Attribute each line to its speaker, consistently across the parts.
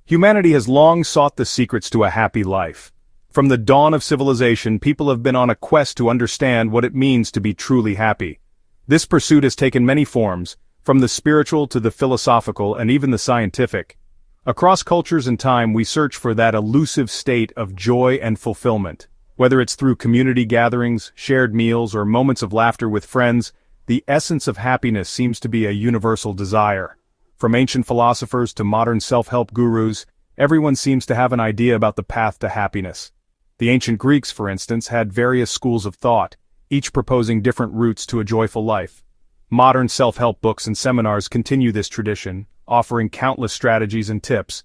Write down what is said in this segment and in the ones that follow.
Speaker 1: Humanity has long sought the secrets to a happy life. From the dawn of civilization, people have been on a quest to understand what it means to be truly happy. This pursuit has taken many forms, from the spiritual to the philosophical and even the scientific. Across cultures and time, we search for that elusive state of joy and fulfillment. Whether it's through community gatherings, shared meals, or moments of laughter with friends, the essence of happiness seems to be a universal desire. From ancient philosophers to modern self-help gurus, everyone seems to have an idea about the path to happiness. The ancient Greeks, for instance, had various schools of thought, each proposing different routes to a joyful life. Modern self-help books and seminars continue this tradition, offering countless strategies and tips.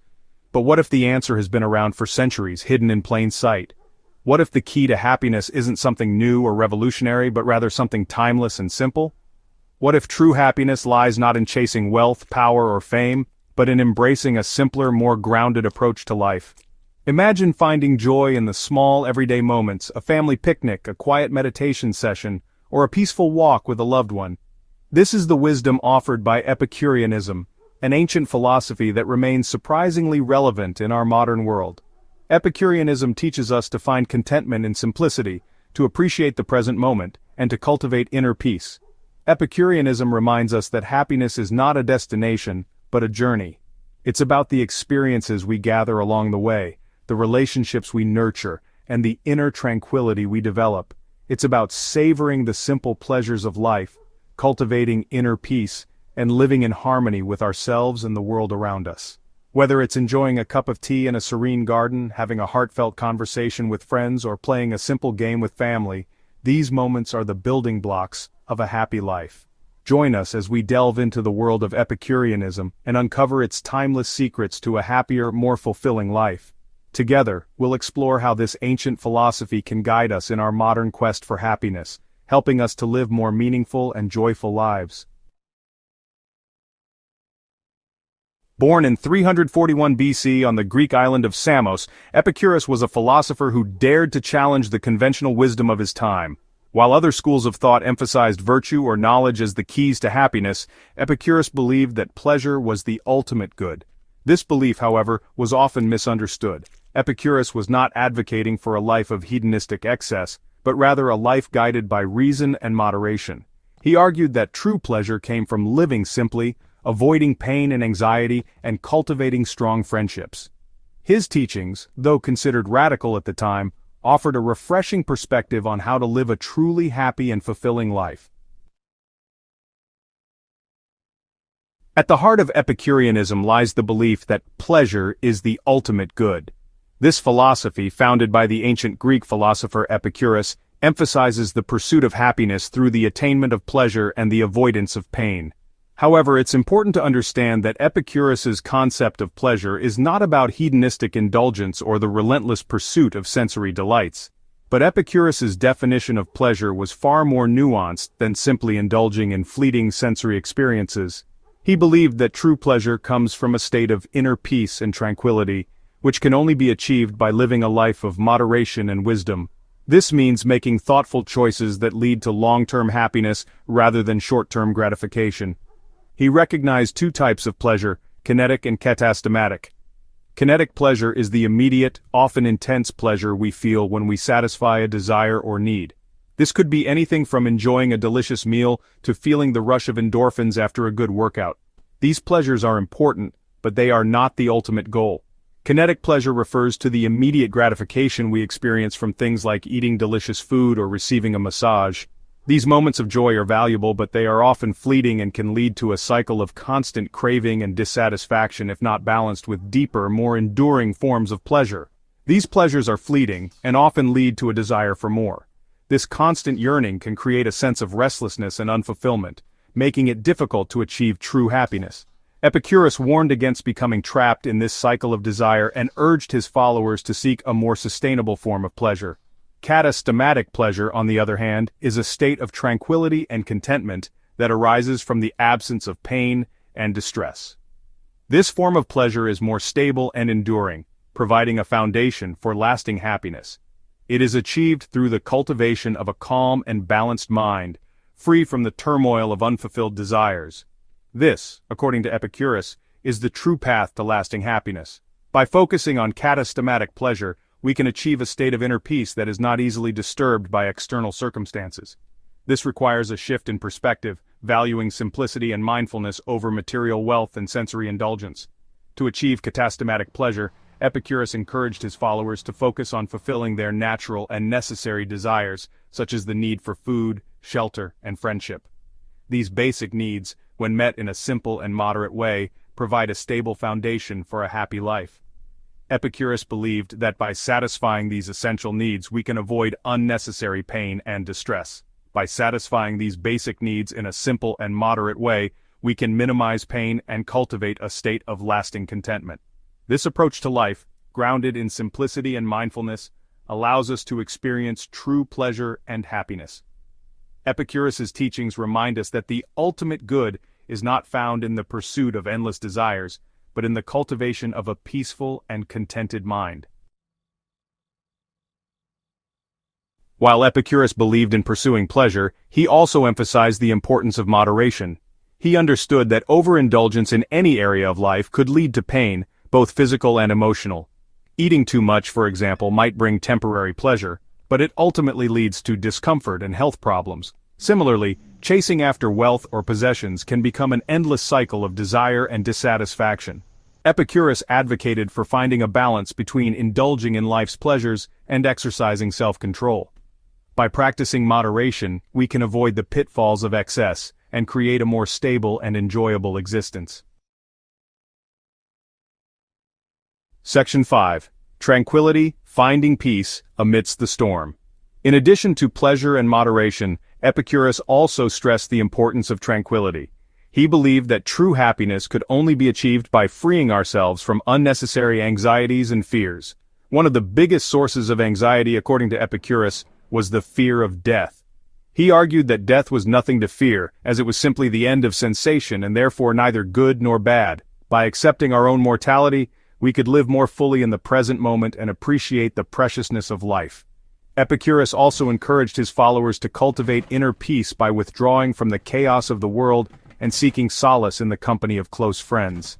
Speaker 1: But what if the answer has been around for centuries, hidden in plain sight? What if the key to happiness isn't something new or revolutionary, but rather something timeless and simple? What if true happiness lies not in chasing wealth, power, or fame, but in embracing a simpler, more grounded approach to life? Imagine finding joy in the small, everyday moments, a family picnic, a quiet meditation session, or a peaceful walk with a loved one. This is the wisdom offered by Epicureanism, an ancient philosophy that remains surprisingly relevant in our modern world. Epicureanism teaches us to find contentment in simplicity, to appreciate the present moment, and to cultivate inner peace. Epicureanism reminds us that happiness is not a destination, but a journey. It's about the experiences we gather along the way, the relationships we nurture, and the inner tranquility we develop. It's about savoring the simple pleasures of life, cultivating inner peace, and living in harmony with ourselves and the world around us. Whether it's enjoying a cup of tea in a serene garden, having a heartfelt conversation with friends, or playing a simple game with family, these moments are the building blocks of a happy life. Join us as we delve into the world of Epicureanism and uncover its timeless secrets to a happier, more fulfilling life. Together, we'll explore how this ancient philosophy can guide us in our modern quest for happiness, helping us to live more meaningful and joyful lives. Born in 341 BC on the Greek island of Samos, Epicurus was a philosopher who dared to challenge the conventional wisdom of his time. While other schools of thought emphasized virtue or knowledge as the keys to happiness, Epicurus believed that pleasure was the ultimate good. This belief, however, was often misunderstood. Epicurus was not advocating for a life of hedonistic excess, but rather a life guided by reason and moderation. He argued that true pleasure came from living simply, avoiding pain and anxiety, and cultivating strong friendships. His teachings, though considered radical at the time, offered a refreshing perspective on how to live a truly happy and fulfilling life. At the heart of Epicureanism lies the belief that pleasure is the ultimate good. This philosophy, founded by the ancient Greek philosopher Epicurus, emphasizes the pursuit of happiness through the attainment of pleasure and the avoidance of pain. However, it's important to understand that Epicurus's concept of pleasure is not about hedonistic indulgence or the relentless pursuit of sensory delights. But Epicurus's definition of pleasure was far more nuanced than simply indulging in fleeting sensory experiences. He believed that true pleasure comes from a state of inner peace and tranquility, which can only be achieved by living a life of moderation and wisdom. This means making thoughtful choices that lead to long-term happiness rather than short-term gratification. He recognized two types of pleasure, kinetic and katastatic. Kinetic pleasure is the immediate, often intense pleasure we feel when we satisfy a desire or need. This could be anything from enjoying a delicious meal to feeling the rush of endorphins after a good workout. These pleasures are important, but they are not the ultimate goal. Kinetic pleasure refers to the immediate gratification we experience from things like eating delicious food or receiving a massage. These moments of joy are valuable, but they are often fleeting and can lead to a cycle of constant craving and dissatisfaction if not balanced with deeper, more enduring forms of pleasure. These pleasures are fleeting and often lead to a desire for more. This constant yearning can create a sense of restlessness and unfulfillment, making it difficult to achieve true happiness. Epicurus warned against becoming trapped in this cycle of desire and urged his followers to seek a more sustainable form of pleasure. Katastatic pleasure, on the other hand, is a state of tranquility and contentment that arises from the absence of pain and distress. This form of pleasure is more stable and enduring, providing a foundation for lasting happiness. It is achieved through the cultivation of a calm and balanced mind, free from the turmoil of unfulfilled desires. This, according to Epicurus, is the true path to lasting happiness. By focusing on katastematic pleasure, we can achieve a state of inner peace that is not easily disturbed by external circumstances. This requires a shift in perspective, valuing simplicity and mindfulness over material wealth and sensory indulgence. To achieve katastematic pleasure, Epicurus encouraged his followers to focus on fulfilling their natural and necessary desires, such as the need for food, shelter, and friendship. These basic needs, when met in a simple and moderate way, provide a stable foundation for a happy life. Epicurus believed that by satisfying these essential needs we can avoid unnecessary pain and distress. By satisfying these basic needs in a simple and moderate way, we can minimize pain and cultivate a state of lasting contentment. This approach to life, grounded in simplicity and mindfulness, allows us to experience true pleasure and happiness. Epicurus's teachings remind us that the ultimate good is not found in the pursuit of endless desires, but in the cultivation of a peaceful and contented mind. While Epicurus believed in pursuing pleasure, he also emphasized the importance of moderation. He understood that overindulgence in any area of life could lead to pain, both physical and emotional. Eating too much, for example, might bring temporary pleasure, but it ultimately leads to discomfort and health problems. Similarly, chasing after wealth or possessions can become an endless cycle of desire and dissatisfaction. Epicurus advocated for finding a balance between indulging in life's pleasures and exercising self-control. By practicing moderation, we can avoid the pitfalls of excess and create a more stable and enjoyable existence. Section 5. Tranquility, Finding Peace Amidst the Storm. In addition to pleasure and moderation, Epicurus also stressed the importance of tranquility. He believed that true happiness could only be achieved by freeing ourselves from unnecessary anxieties and fears. One of the biggest sources of anxiety, according to Epicurus, was the fear of death. He argued that death was nothing to fear, as it was simply the end of sensation and therefore neither good nor bad. By accepting our own mortality, we could live more fully in the present moment and appreciate the preciousness of life. Epicurus also encouraged his followers to cultivate inner peace by withdrawing from the chaos of the world and seeking solace in the company of close friends.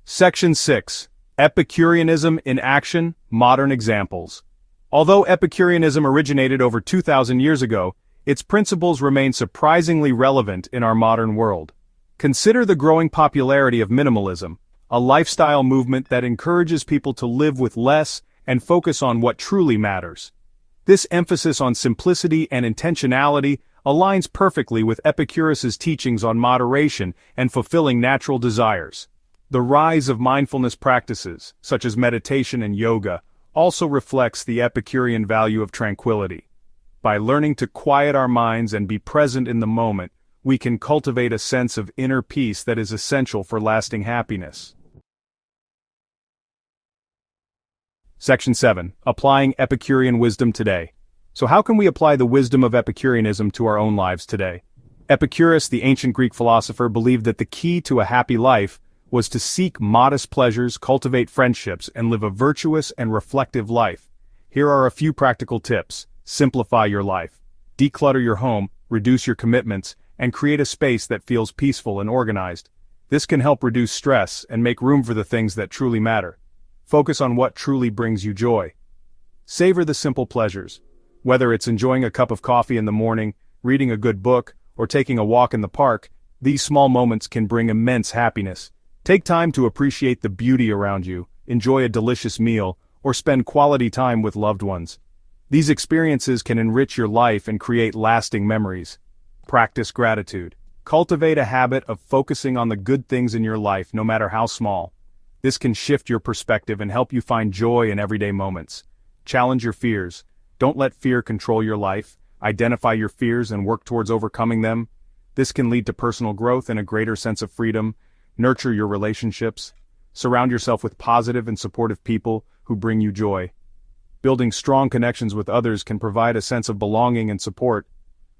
Speaker 1: Section 6. Epicureanism in Action, Modern Examples. Although Epicureanism originated over 2,000 years ago, its principles remain surprisingly relevant in our modern world. Consider the growing popularity of minimalism, a lifestyle movement that encourages people to live with less and focus on what truly matters. This emphasis on simplicity and intentionality aligns perfectly with Epicurus's teachings on moderation and fulfilling natural desires. The rise of mindfulness practices, such as meditation and yoga, also reflects the Epicurean value of tranquility. By learning to quiet our minds and be present in the moment, we can cultivate a sense of inner peace that is essential for lasting happiness. Section 7. Applying Epicurean Wisdom Today. So how can we apply the wisdom of Epicureanism to our own lives today? Epicurus, the ancient Greek philosopher, believed that the key to a happy life was to seek modest pleasures, cultivate friendships, and live a virtuous and reflective life. Here are a few practical tips. Simplify your life. Declutter your home, reduce your commitments, and create a space that feels peaceful and organized. This can help reduce stress and make room for the things that truly matter. Focus on what truly brings you joy. Savor the simple pleasures. Whether it's enjoying a cup of coffee in the morning, reading a good book, or taking a walk in the park, these small moments can bring immense happiness. Take time to appreciate the beauty around you, enjoy a delicious meal, or spend quality time with loved ones. These experiences can enrich your life and create lasting memories. Practice gratitude. Cultivate a habit of focusing on the good things in your life, no matter how small. This can shift your perspective and help you find joy in everyday moments. Challenge your fears. Don't let fear control your life. Identify your fears and work towards overcoming them. This can lead to personal growth and a greater sense of freedom. Nurture your relationships. Surround yourself with positive and supportive people who bring you joy. Building strong connections with others can provide a sense of belonging and support.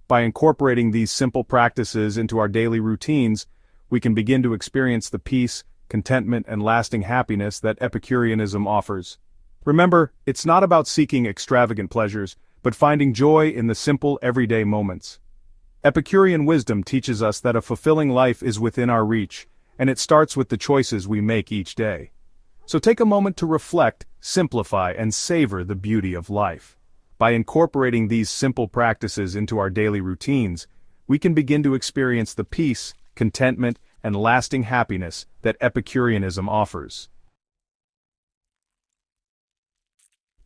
Speaker 1: By incorporating these simple practices into our daily routines, we can begin to experience the peace, contentment, and lasting happiness that Epicureanism offers. Remember, it's not about seeking extravagant pleasures, but finding joy in the simple everyday moments. Epicurean wisdom teaches us that a fulfilling life is within our reach, and it starts with the choices we make each day. So take a moment to reflect, simplify, and savor the beauty of life. By incorporating these simple practices into our daily routines, we can begin to experience the peace, contentment, and lasting happiness that Epicureanism offers.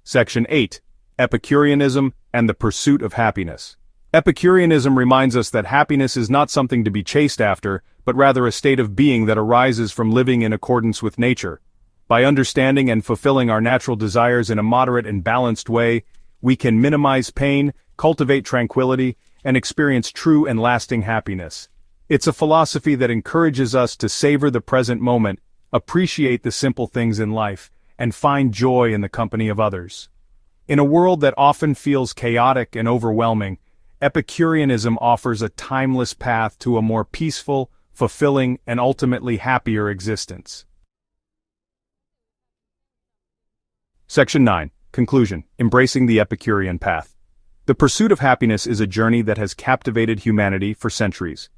Speaker 1: Section 8. Epicureanism and the Pursuit of Happiness. Epicureanism reminds us that happiness is not something to be chased after, but rather a state of being that arises from living in accordance with nature. By understanding and fulfilling our natural desires in a moderate and balanced way, we can minimize pain, cultivate tranquility, and experience true and lasting happiness. It's a philosophy that encourages us to savor the present moment, appreciate the simple things in life, and find joy in the company of others. In a world that often feels chaotic and overwhelming, Epicureanism offers a timeless path to a more peaceful, fulfilling, and ultimately happier existence. Section 9. Conclusion. Embracing the Epicurean path. The pursuit of happiness is a journey that has captivated humanity for centuries.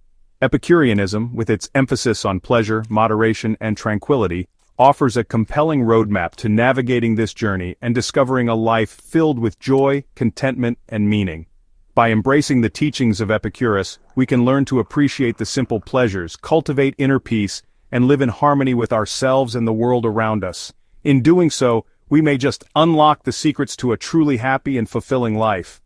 Speaker 1: Epicureanism, with its emphasis on pleasure, moderation, and tranquility, offers a compelling roadmap to navigating this journey and discovering a life filled with joy, contentment, and meaning. By embracing the teachings of Epicurus, we can learn to appreciate the simple pleasures, cultivate inner peace, and live in harmony with ourselves and the world around us. In doing so, we may just unlock the secrets to a truly happy and fulfilling life.